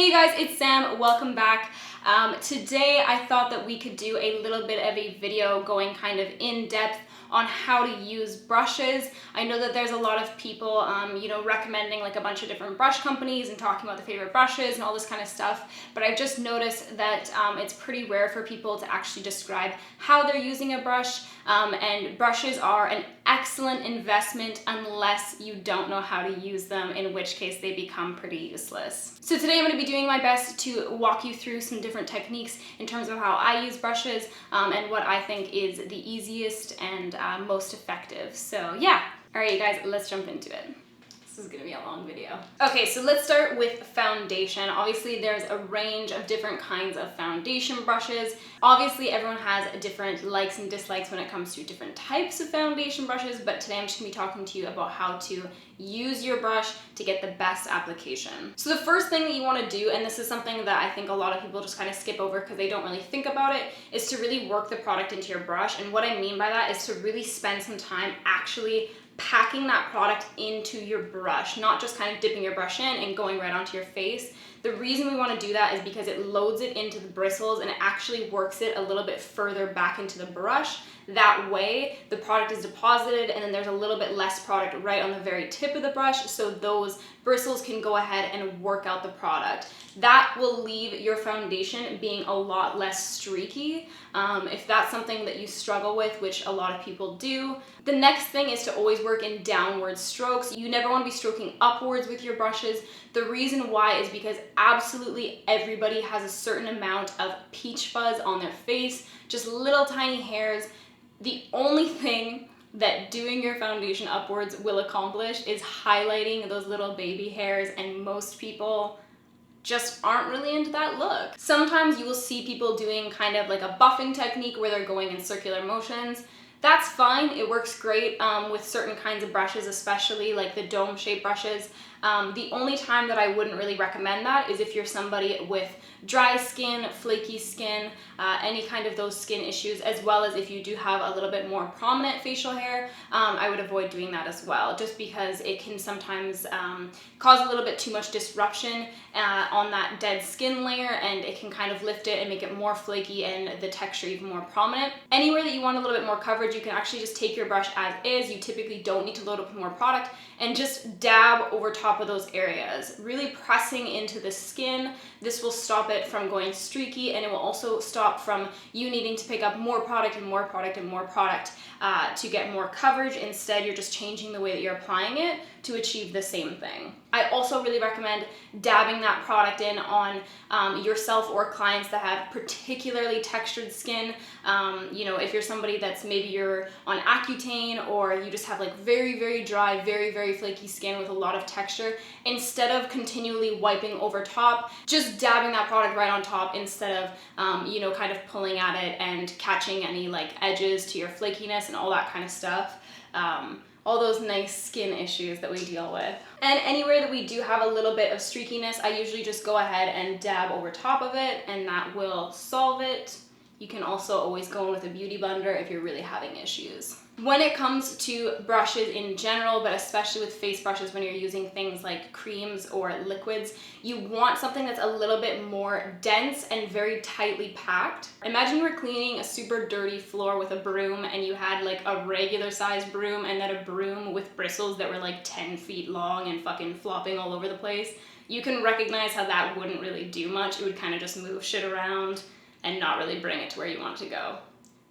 Hey guys, it's Sam. Welcome back. Today I thought that we could do a little bit of a video going kind of in depth on how to use brushes. I know that there's a lot of people, recommending like a bunch of different brush companies and talking about their favorite brushes and all this kind of stuff, but I've just noticed that it's pretty rare for people to actually describe how they're using a brush, and brushes are an excellent investment unless you don't know how to use them, in which case they become pretty useless. So today I'm going to be doing my best to walk you through some different techniques in terms of how I use brushes, and what I think is the easiest and most effective. So yeah, all right you guys, let's jump into it. This is gonna be a long video. Okay, so let's start with foundation. Obviously there's a range of different kinds of foundation brushes. Obviously everyone has different likes and dislikes when it comes to different types of foundation brushes, but today I'm just gonna be talking to you about how to use your brush to get the best application. So the first thing that you wanna do, and this is something that I think a lot of people just kind of skip over because they don't really think about it, is to really work the product into your brush. And what I mean by that is to really spend some time actually packing that product into your brush, not just kind of dipping your brush in and going right onto your face. The reason we want to do that is because it loads it into the bristles and it actually works it a little bit further back into the brush. That way the product is deposited and then there's a little bit less product right on the very tip of the brush, so those bristles can go ahead and work out the product. That will leave your foundation being a lot less streaky. If that's something that you struggle with, which a lot of people do. The next thing is to always work in downward strokes. You never want to be stroking upwards with your brushes. The reason why is because absolutely everybody has a certain amount of peach fuzz on their face, just little tiny hairs. The only thing that doing your foundation upwards will accomplish is highlighting those little baby hairs, and most people just aren't really into that look. Sometimes you will see people doing kind of like a buffing technique where they're going in circular motions. That's fine, it works great with certain kinds of brushes, especially like the dome shaped brushes. The only time that I wouldn't really recommend that is if you're somebody with dry skin, flaky skin, any kind of those skin issues, as well as if you do have a little bit more prominent facial hair. I would avoid doing that as well, just because it can sometimes cause a little bit too much disruption on that dead skin layer, and it can kind of lift it and make it more flaky and the texture even more prominent. Anywhere that you want a little bit more coverage, you can actually just take your brush as is. You typically don't need to load up with more product, and just dab over top of those areas, really pressing into the skin. This will stop it from going streaky, and it will also stop from you needing to pick up more product and more product and more product to get more coverage. Instead, you're just changing the way that you're applying it to achieve the same thing. I also really recommend dabbing that product in on yourself or clients that have particularly textured skin. If you're somebody that's maybe you're on Accutane, or you just have like very, very dry, very, very flaky skin with a lot of texture, instead of continually wiping over top, just dabbing that product right on top instead of, kind of pulling at it and catching any like edges to your flakiness and all that kind of stuff. All those nice skin issues that we deal with. And anywhere that we do have a little bit of streakiness, I usually just go ahead and dab over top of it, and that will solve it. You can also always go in with a beauty blender if you're really having issues. When it comes to brushes in general, but especially with face brushes when you're using things like creams or liquids, you want something that's a little bit more dense and very tightly packed. Imagine you were cleaning a super dirty floor with a broom, and you had like a regular sized broom and then a broom with bristles that were like 10 feet long and fucking flopping all over the place. You can recognize how that wouldn't really do much. It would kind of just move shit around and not really bring it to where you want it to go.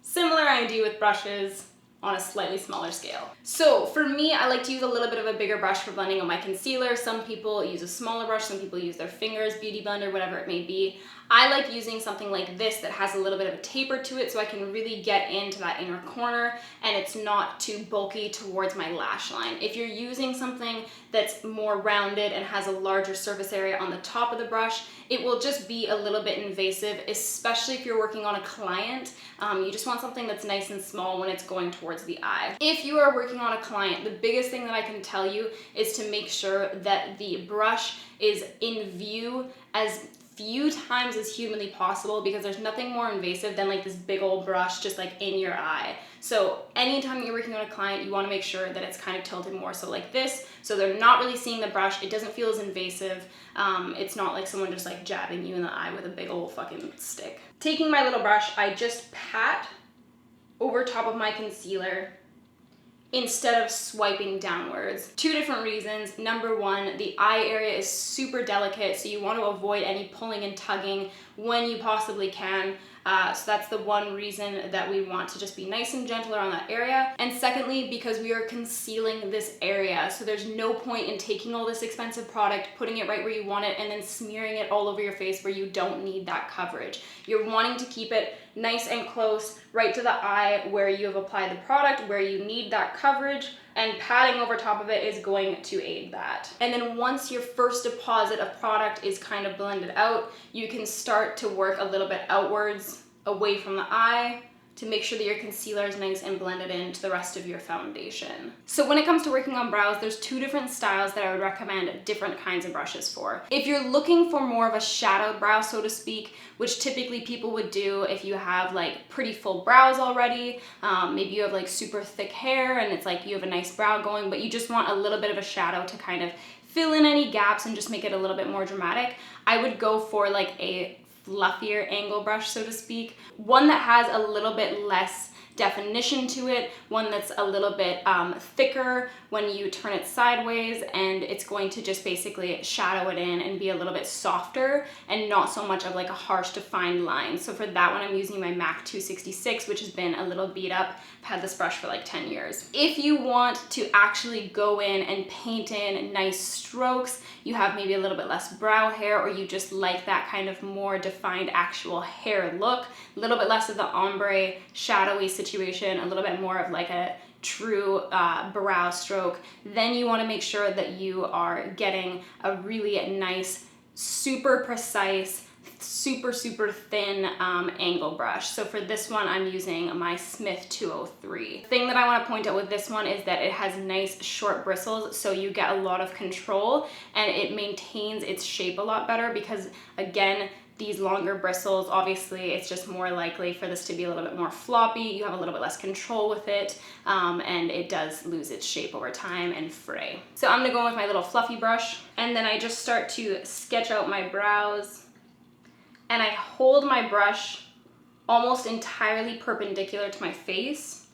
Similar idea with brushes on a slightly smaller scale. So for me, I like to use a little bit of a bigger brush for blending on my concealer. Some people use a smaller brush, some people use their fingers, beauty blender, whatever it may be. I like using something like this that has a little bit of a taper to it, so I can really get into that inner corner and it's not too bulky towards my lash line. If you're using something that's more rounded and has a larger surface area on the top of the brush, it will just be a little bit invasive, especially if you're working on a client. You just want something that's nice and small when it's going towards the eye. If you are working on a client, the biggest thing that I can tell you is to make sure that the brush is in view as few times as humanly possible, because there's nothing more invasive than like this big old brush just like in your eye. So anytime you're working on a client, you want to make sure that it's kind of tilted more so like this, so they're not really seeing the brush. It doesn't feel as invasive. It's not like someone just like jabbing you in the eye with a big old fucking stick. Taking my little brush, I just pat over top of my concealer instead of swiping downwards. Two different reasons. Number one, the eye area is super delicate, so you want to avoid any pulling and tugging when you possibly can. So that's the one reason that we want to just be nice and gentle around that area. And secondly, because we are concealing this area. So there's no point in taking all this expensive product, putting it right where you want it, and then smearing it all over your face where you don't need that coverage. You're wanting to keep it nice and close right to the eye where you have applied the product, where you need that coverage, and patting over top of it is going to aid that. And then once your first deposit of product is kind of blended out, you can start to work a little bit outwards away from the eye to make sure that your concealer is nice and blended into the rest of your foundation. So when it comes to working on brows, there's two different styles that I would recommend different kinds of brushes for. If you're looking for more of a shadowed brow, so to speak, which typically people would do if you have like pretty full brows already, maybe you have like super thick hair and it's like you have a nice brow going, but you just want a little bit of a shadow to kind of fill in any gaps and just make it a little bit more dramatic, I would go for like a fluffier angle brush, so to speak. One that has a little bit less definition to it, one that's a little bit thicker when you turn it sideways, and it's going to just basically shadow it in and be a little bit softer and not so much of like a harsh defined line. So for that one, I'm using my MAC 266, which has been a little beat up. I've had this brush for like 10 years. If you want to actually go in and paint in nice strokes, you have maybe a little bit less brow hair, or you just like that kind of more defined actual hair look, a little bit less of the ombre shadowy situation, a little bit more of like a true brow stroke, then you want to make sure that you are getting a really nice, super precise, super thin angle brush. So for this one, I'm using my Smith 203. The thing that I want to point out with this one is that it has nice short bristles, so you get a lot of control and it maintains its shape a lot better, because again, these longer bristles, obviously it's just more likely for this to be a little bit more floppy. You have a little bit less control with it, and it does lose its shape over time and fray. So I'm gonna go in with my little fluffy brush, and then I just start to sketch out my brows, and I hold my brush almost entirely perpendicular to my face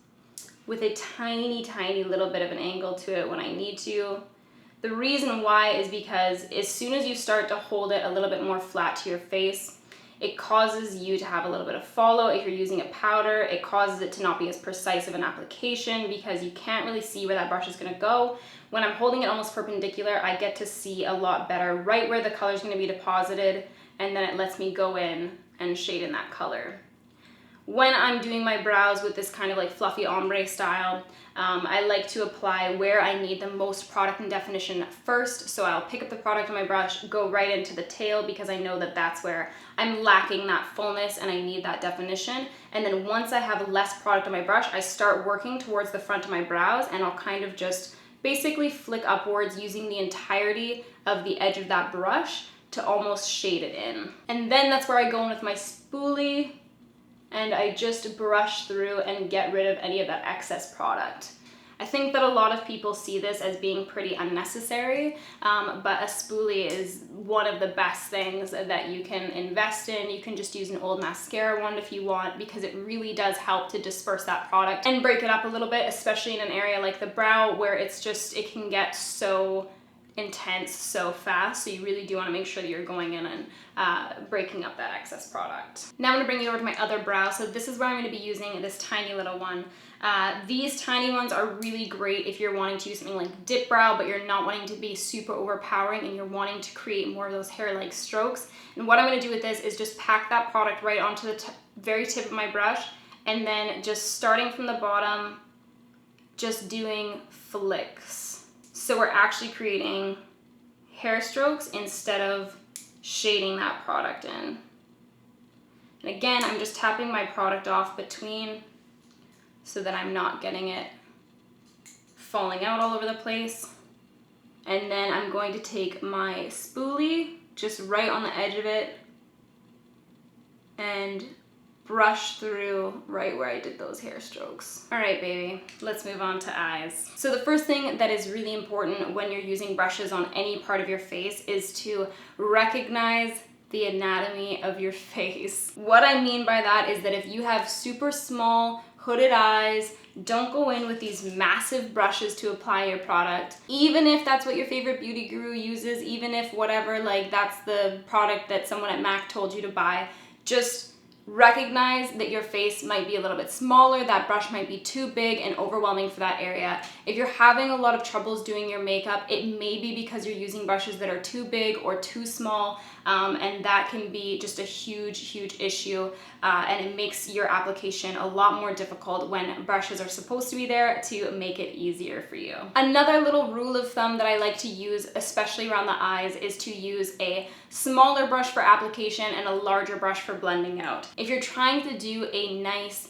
with a tiny little bit of an angle to it when I need to. The reason why is because as soon as you start to hold it a little bit more flat to your face, it causes you to have a little bit of follow. If you're using a powder, it causes it to not be as precise of an application because you can't really see where that brush is gonna go. When I'm holding it almost perpendicular, I get to see a lot better right where the color is gonna be deposited, and then it lets me go in and shade in that color. When I'm doing my brows with this kind of like fluffy ombre style, I like to apply where I need the most product and definition first. So I'll pick up the product on my brush, go right into the tail, because I know that that's where I'm lacking that fullness and I need that definition. And then once I have less product on my brush, I start working towards the front of my brows, and I'll kind of just basically flick upwards using the entirety of the edge of that brush to almost shade it in. And then that's where I go in with my spoolie, and I just brush through and get rid of any of that excess product. I think that a lot of people see this as being pretty unnecessary, but a spoolie is one of the best things that you can invest in. You can just use an old mascara wand if you want, because it really does help to disperse that product and break it up a little bit, especially in an area like the brow where it's just, it can get so intense so fast. So you really do want to make sure that you're going in and breaking up that excess product. Now I'm going to bring you over to my other brow. So this is where I'm going to be using this tiny little one. These tiny ones are really great if you're wanting to use something like dip brow, but you're not wanting to be super overpowering and you're wanting to create more of those hair-like strokes. And what I'm going to do with this is just pack that product right onto the very tip of my brush, and then just starting from the bottom, just doing flicks. So we're actually creating hair strokes instead of shading that product in. And again, I'm just tapping my product off between so that I'm not getting it falling out all over the place. And then I'm going to take my spoolie just right on the edge of it and brush through right where I did those hair strokes. All right, baby, let's move on to eyes. So the first thing that is really important when you're using brushes on any part of your face is to recognize the anatomy of your face. What I mean by that is that if you have super small hooded eyes, don't go in with these massive brushes to apply your product. Even if that's what your favorite beauty guru uses, even if whatever, like that's the product that someone at MAC told you to buy, just recognize that your face might be a little bit smaller, that brush might be too big and overwhelming for that area. If you're having a lot of troubles doing your makeup, it may be because you're using brushes that are too big or too small, and that can be just a huge issue, and it makes your application a lot more difficult when brushes are supposed to be there to make it easier for you. Another little rule of thumb that I like to use, especially around the eyes, is to use a smaller brush for application and a larger brush for blending out. If you're trying to do a nice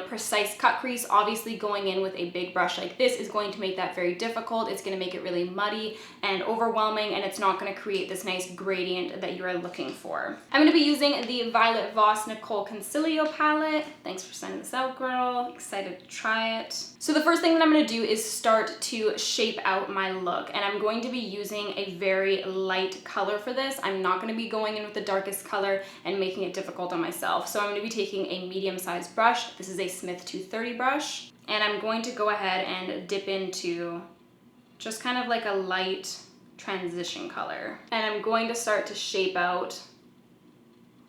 precise cut crease, obviously going in with a big brush like this is going to make that very difficult. It's going to make it really muddy and overwhelming, and it's not going to create this nice gradient that you are looking for. I'm going to be using the Violet Voss Nicole Concilio palette. Thanks for sending this out, girl. Excited to try it. So the first thing that I'm going to do is start to shape out my look, and I'm going to be using a very light color for this. I'm not going to be going in with the darkest color and making it difficult on myself. So I'm going to be taking a medium-sized brush. This is a Smith 230 brush, and I'm going to go ahead and dip into just kind of like a light transition color. And I'm going to start to shape out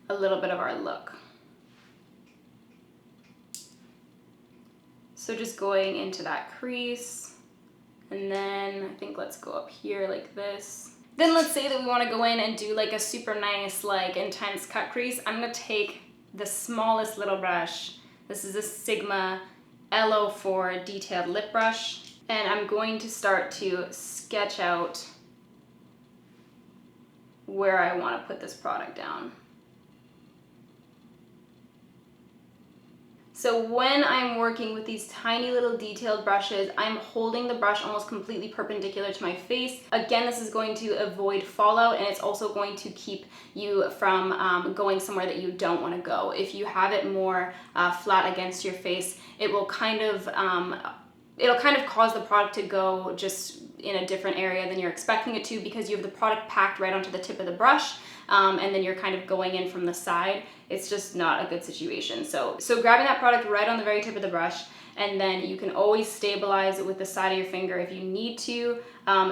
a little bit of our look. So just going into that crease, and then I think let's go up here like this. Then let's say that we want to go in and do like a super nice, like intense cut crease. I'm going to take the smallest little brush. This is a Sigma LO4 detailed lip brush, and I'm going to start to sketch out where I want to put this product down. So when I'm working with these tiny little detailed brushes, I'm holding the brush almost completely perpendicular to my face. Again, this is going to avoid fallout, and it's also going to keep you from going somewhere that you don't want to go. If you have it more flat against your face, it will kind of cause the product to go just in a different area than you're expecting it to, because you have the product packed right onto the tip of the brush, and then you're kind of going in from the side. It's just not a good situation. So grabbing that product right on the very tip of the brush, and then you can always stabilize it with the side of your finger if you need to,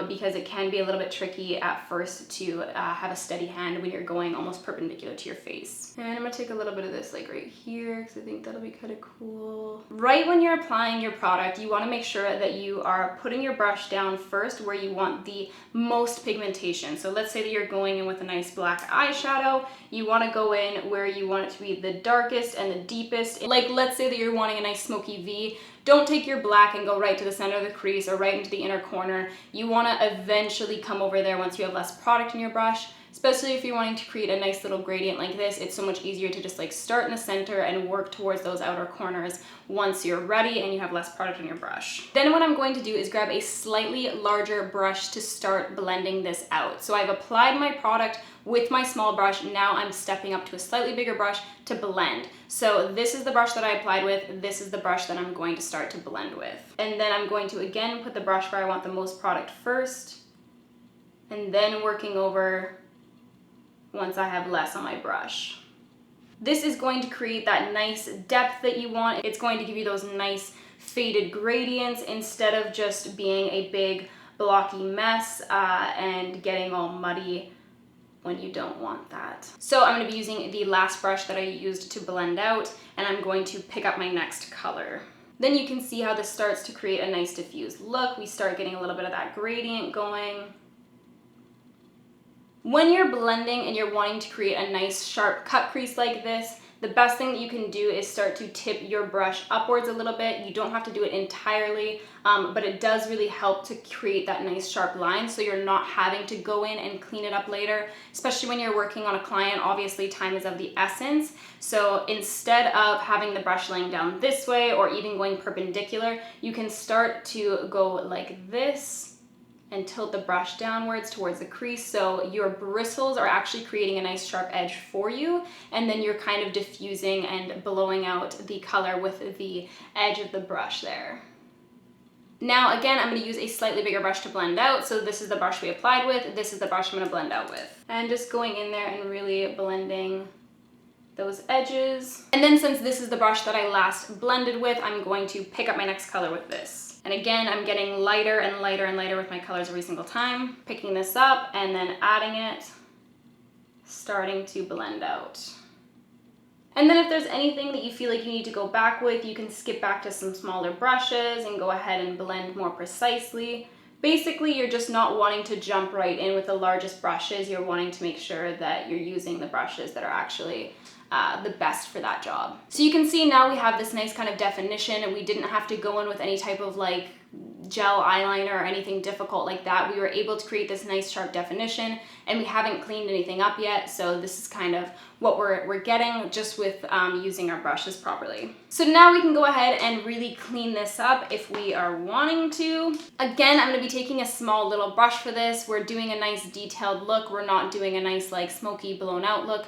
because it can be a little bit tricky at first to have a steady hand when you're going almost perpendicular to your face. And I'm gonna take a little bit of this like right here, because I think that'll be kind of cool. Right when you're applying your product, you want to make sure that you are putting your brush down first where you want the most pigmentation. So let's say that you're going in with a nice black eyeshadow. You want to go in where you want it to be the darkest and the deepest. Like let's say that you're wanting a nice smoky V. Don't take your black and go right to the center of the crease or right into the inner corner. You want to eventually come over there once you have less product in your brush. Especially if you're wanting to create a nice little gradient like this, it's so much easier to just like start in the center and work towards those outer corners once you're ready and you have less product on your brush. Then what I'm going to do is grab a slightly larger brush to start blending this out. So I've applied my product with my small brush. Now I'm stepping up to a slightly bigger brush to blend. So this is the brush that I applied with. This is the brush that I'm going to start to blend with. And then I'm going to again put the brush where I want the most product first, and then working over once I have less on my brush. This is going to create that nice depth that you want. It's going to give you those nice faded gradients instead of just being a big blocky mess and getting all muddy when you don't want that. So I'm going to be using the last brush that I used to blend out, and I'm going to pick up my next color. Then you can see how this starts to create a nice diffused look. We start getting a little bit of that gradient going. When you're blending and you're wanting to create a nice sharp cut crease like this, the best thing that you can do is start to tip your brush upwards a little bit. You don't have to do it entirely, but it does really help to create that nice sharp line so you're not having to go in and clean it up later, especially when you're working on a client. Obviously, time is of the essence. So instead of having the brush laying down this way or even going perpendicular, you can start to go like this and tilt the brush downwards towards the crease, so your bristles are actually creating a nice sharp edge for you, and then you're kind of diffusing and blowing out the color with the edge of the brush there. Now again, I'm going to use a slightly bigger brush to blend out, so this is the brush we applied with, this is the brush I'm going to blend out with. And just going in there and really blending those edges. And then since this is the brush that I last blended with, I'm going to pick up my next color with this. And again, I'm getting lighter and lighter and lighter with my colors every single time. Picking this up and then adding it, starting to blend out. And then if there's anything that you feel like you need to go back with, you can skip back to some smaller brushes and go ahead and blend more precisely. Basically, you're just not wanting to jump right in with the largest brushes. You're wanting to make sure that you're using the brushes that are actually the best for that job. So you can see now we have this nice kind of definition, and we didn't have to go in with any type of like gel eyeliner or anything difficult like that. We were able to create this nice sharp definition, and we haven't cleaned anything up yet, so this is kind of what we're getting just with using our brushes properly. So now we can go ahead and really clean this up if we are wanting to. Again, I'm going to be taking a small little brush for this. We're doing a nice detailed look. We're not doing a nice like smoky blown out look.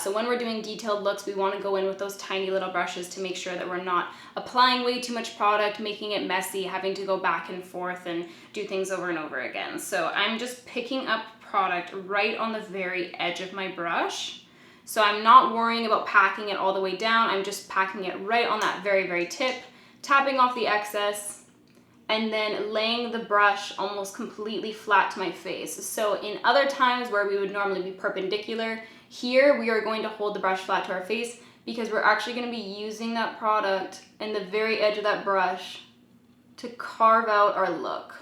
So when we're doing detailed looks, we want to go in with those tiny little brushes to make sure that we're not applying way too much product, making it messy, having to go back and forth and do things over and over again. So I'm just picking up product right on the very edge of my brush. So I'm not worrying about packing it all the way down. I'm just packing it right on that very, very tip, tapping off the excess, and then laying the brush almost completely flat to my face. So in other times where we would normally be perpendicular, here we are going to hold the brush flat to our face because we're actually going to be using that product and the very edge of that brush to carve out our look.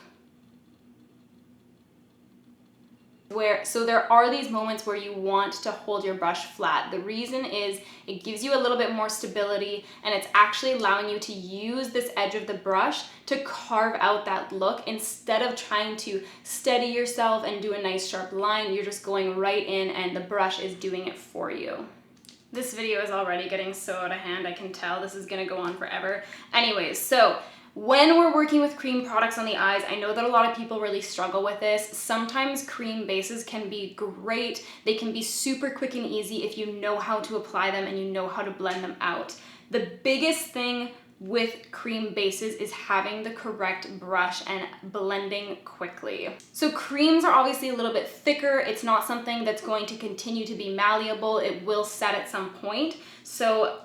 So there are these moments where you want to hold your brush flat. The reason is it gives you a little bit more stability, and it's actually allowing you to use this edge of the brush to carve out that look. Instead of trying to steady yourself and do a nice sharp line, you're just going right in and the brush is doing it for you. This video is already getting so out of hand, I can tell. This is gonna go on forever. Anyways, so when we're working with cream products on the eyes, I know that a lot of people really struggle with this. Sometimes cream bases can be great. They can be super quick and easy if you know how to apply them and you know how to blend them out. The biggest thing with cream bases is having the correct brush and blending quickly. So creams are obviously a little bit thicker. It's not something that's going to continue to be malleable. It will set at some point. So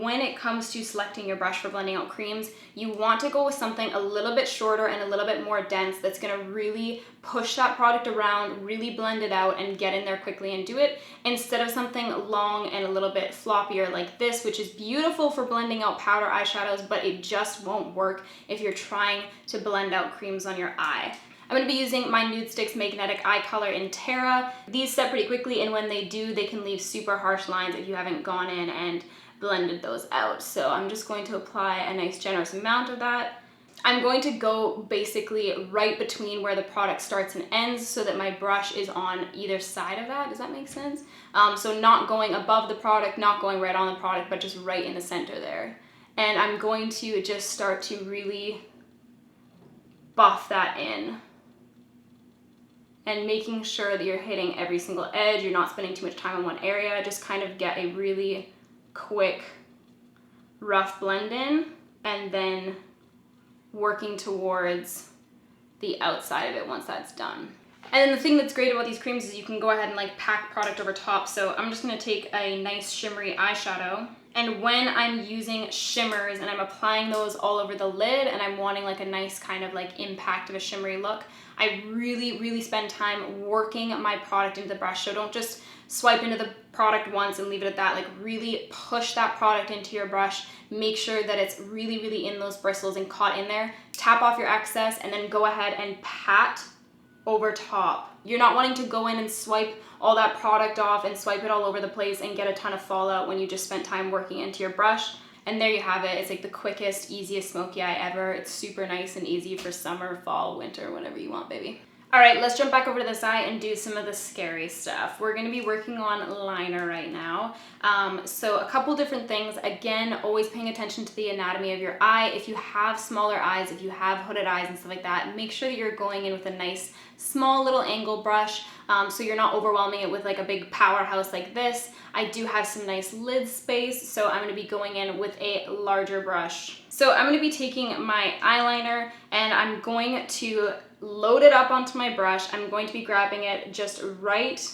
when it comes to selecting your brush for blending out creams, you want to go with something a little bit shorter and a little bit more dense that's gonna really push that product around, really blend it out and get in there quickly and do it, instead of something long and a little bit floppier like this, which is beautiful for blending out powder eyeshadows, but it just won't work if you're trying to blend out creams on your eye. I'm going to be using my Nude Sticks Magnetic Eye Color in Terra. These set pretty quickly, and when they do, they can leave super harsh lines if you haven't gone in and blended those out. So I'm just going to apply a nice generous amount of that. I'm going to go basically right between where the product starts and ends so that my brush is on either side of that. Does that make sense? So not going above the product, not going right on the product, but just right in the center there. And I'm going to just start to really buff that in, and making sure that you're hitting every single edge. You're not spending too much time in one area. Just kind of get a really quick, rough blend in, and then working towards the outside of it once that's done. And then the thing that's great about these creams is you can go ahead and like pack product over top. So I'm just gonna take a nice shimmery eyeshadow, and when I'm using shimmers and I'm applying those all over the lid and I'm wanting like a nice kind of like impact of a shimmery look, I really spend time working my product into the brush. So don't just swipe into the product once and leave it at that. Like really push that product into your brush. Make sure that it's really in those bristles and caught in there. Tap off your excess and then go ahead and pat over top. You're not wanting to go in and swipe all that product off and swipe it all over the place and get a ton of fallout when you just spent time working into your brush. And there you have it. It's like the quickest, easiest smoky eye ever. It's super nice and easy for summer, fall, winter, whatever you want, baby. All right, let's jump back over to this eye and do some of the scary stuff. We're gonna be working on liner right now. So a couple different things. Again, always paying attention to the anatomy of your eye. If you have smaller eyes, if you have hooded eyes and stuff like that, make sure that you're going in with a nice small little angle brush, so you're not overwhelming it with like a big powerhouse like this. I do have some nice lid space, so I'm gonna be going in with a larger brush. So I'm gonna be taking my eyeliner and I'm going to load it up onto my brush. I'm going to be grabbing it just right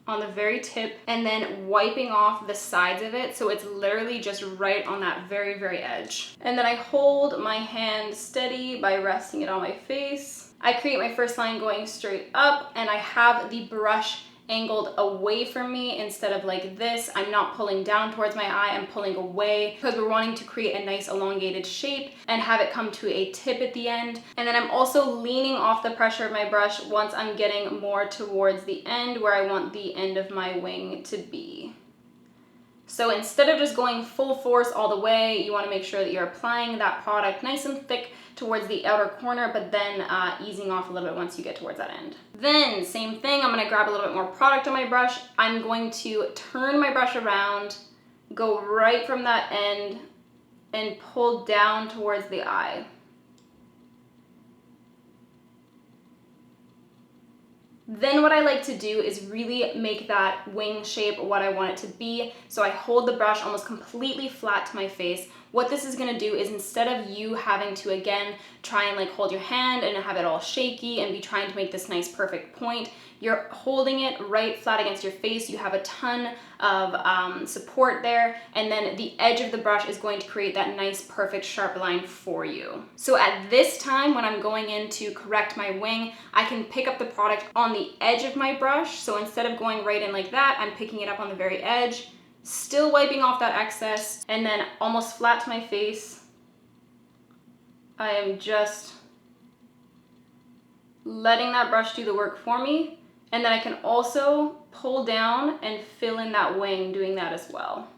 on the very tip and then wiping off the sides of it, so it's literally just right on that very, very edge. And then I hold my hand steady by resting it on my face. I create my first line going straight up, and I have the brush angled away from me instead of like this. I'm not pulling down towards my eye, I'm pulling away because we're wanting to create a nice elongated shape and have it come to a tip at the end. And then I'm also leaning off the pressure of my brush once I'm getting more towards the end where I want the end of my wing to be. So instead of just going full force all the way, you want to make sure that you're applying that product nice and thick towards the outer corner, but then easing off a little bit once you get towards that end. Then same thing, I'm going to grab a little bit more product on my brush. I'm going to turn my brush around, go right from that end and pull down towards the eye. Then what I like to do is really make that wing shape what I want it to be. So I hold the brush almost completely flat to my face. What this is gonna do is instead of you having to, again, try and like hold your hand and have it all shaky and be trying to make this nice perfect point, you're holding it right flat against your face. You have a ton of support there, and then the edge of the brush is going to create that nice perfect sharp line for you. So at this time when I'm going in to correct my wing, I can pick up the product on the edge of my brush. So instead of going right in like that, I'm picking it up on the very edge, still wiping off that excess, and then almost flat to my face, I am just letting that brush do the work for me. And then I can also pull down and fill in that wing doing that as well.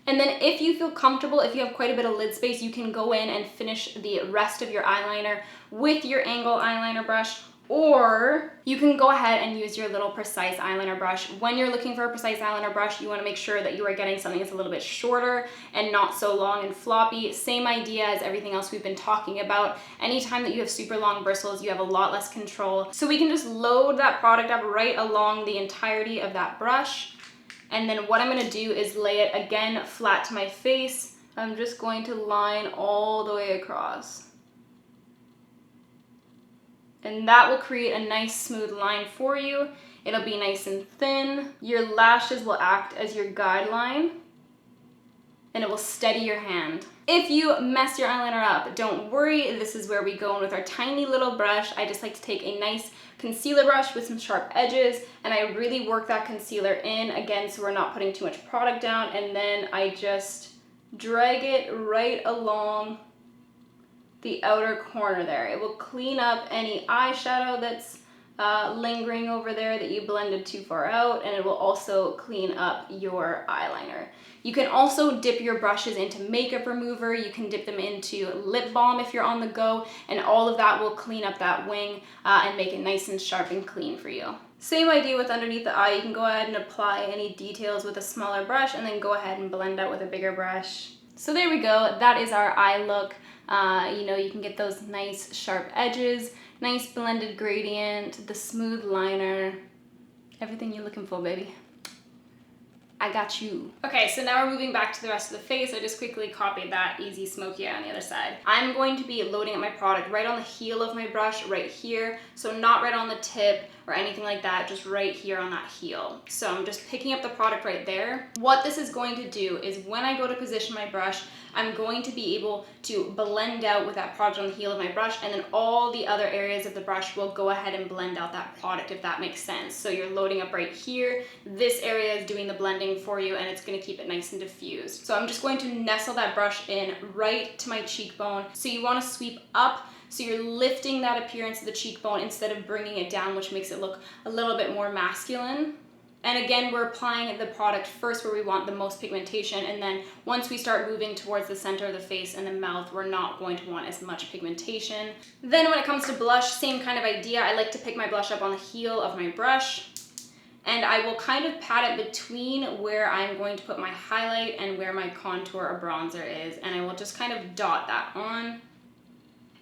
And then if you feel comfortable, if you have quite a bit of lid space, you can go in and finish the rest of your eyeliner with your angle eyeliner brush, or you can go ahead and use your little precise eyeliner brush. When you're looking for a precise eyeliner brush, you want to make sure that you are getting something that's a little bit shorter and not so long and floppy. Same idea as everything else we've been talking about. Anytime that you have super long bristles, you have a lot less control. So we can just load that product up right along the entirety of that brush. And then what I'm going to do is lay it again flat to my face. I'm just going to line all the way across. And that will create a nice smooth line for you. It'll be nice and thin. Your lashes will act as your guideline, and it will steady your hand. If you mess your eyeliner up, don't worry. This is where we go in with our tiny little brush. I just like to take a nice concealer brush with some sharp edges, and I really work that concealer in, again, so we're not putting too much product down, and then I just drag it right along the outer corner there. It will clean up any eyeshadow that's lingering over there that you blended too far out, and it will also clean up your eyeliner. You can also dip your brushes into makeup remover. You can dip them into lip balm if you're on the go, and all of that will clean up that wing and make it nice and sharp and clean for you. Same idea with underneath the eye. You can go ahead and apply any details with a smaller brush and then go ahead and blend out with a bigger brush. So there we go. That is our eye look. You know, you can get those nice sharp edges, nice blended gradient, the smooth liner, everything you're looking for, baby. I got you. Okay, so now we're moving back to the rest of the face. I just quickly copied that easy smoky eye on the other side. I'm going to be loading up my product right on the heel of my brush right here. So not right on the tip or anything like that, just right here on that heel. So I'm just picking up the product right there. What this is going to do is when I go to position my brush, I'm going to be able to blend out with that product on the heel of my brush, and then all the other areas of the brush will go ahead and blend out that product, if that makes sense. So you're loading up right here. This area is doing the blending for you, and it's going to keep it nice and diffused. So I'm just going to nestle that brush in right to my cheekbone. So you want to sweep up, so you're lifting that appearance of the cheekbone instead of bringing it down, which makes it look a little bit more masculine. And again, we're applying the product first where we want the most pigmentation, and then once we start moving towards the center of the face and the mouth, we're not going to want as much pigmentation. Then when it comes to blush, same kind of idea. I like to pick my blush up on the heel of my brush, and I will kind of pat it between where I'm going to put my highlight and where my contour or bronzer is, and I will just kind of dot that on.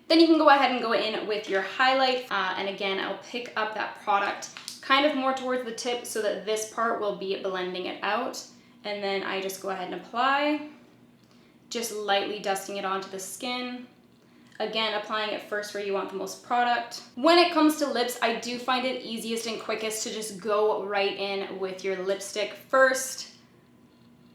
Then you can go ahead and go in with your highlight, and again, I'll pick up that product kind of more towards the tip so that this part will be blending it out. And then I just go ahead and apply, just lightly dusting it onto the skin. Again, applying it first where you want the most product. When it comes to lips, I do find it easiest and quickest to just go right in with your lipstick first.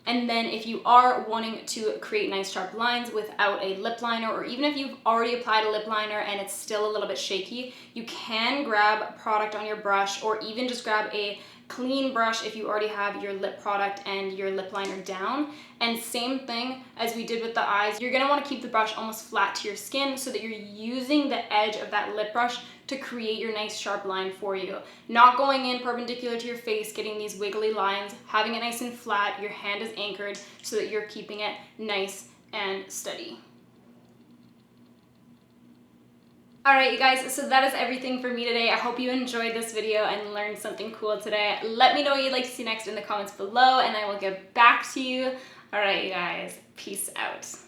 And then if you are wanting to create nice sharp lines without a lip liner, or even if you've already applied a lip liner and it's still a little bit shaky, you can grab product on your brush, or even just grab a clean brush if you already have your lip product and your lip liner down. And same thing as we did with the eyes, you're gonna wanna keep the brush almost flat to your skin so that you're using the edge of that lip brush to create your nice sharp line for you. Not going in perpendicular to your face, getting these wiggly lines, having it nice and flat, your hand is anchored so that you're keeping it nice and steady. Alright you guys, so that is everything for me today. I hope you enjoyed this video and learned something cool today. Let me know what you'd like to see next in the comments below, and I will get back to you. Alright you guys, peace out.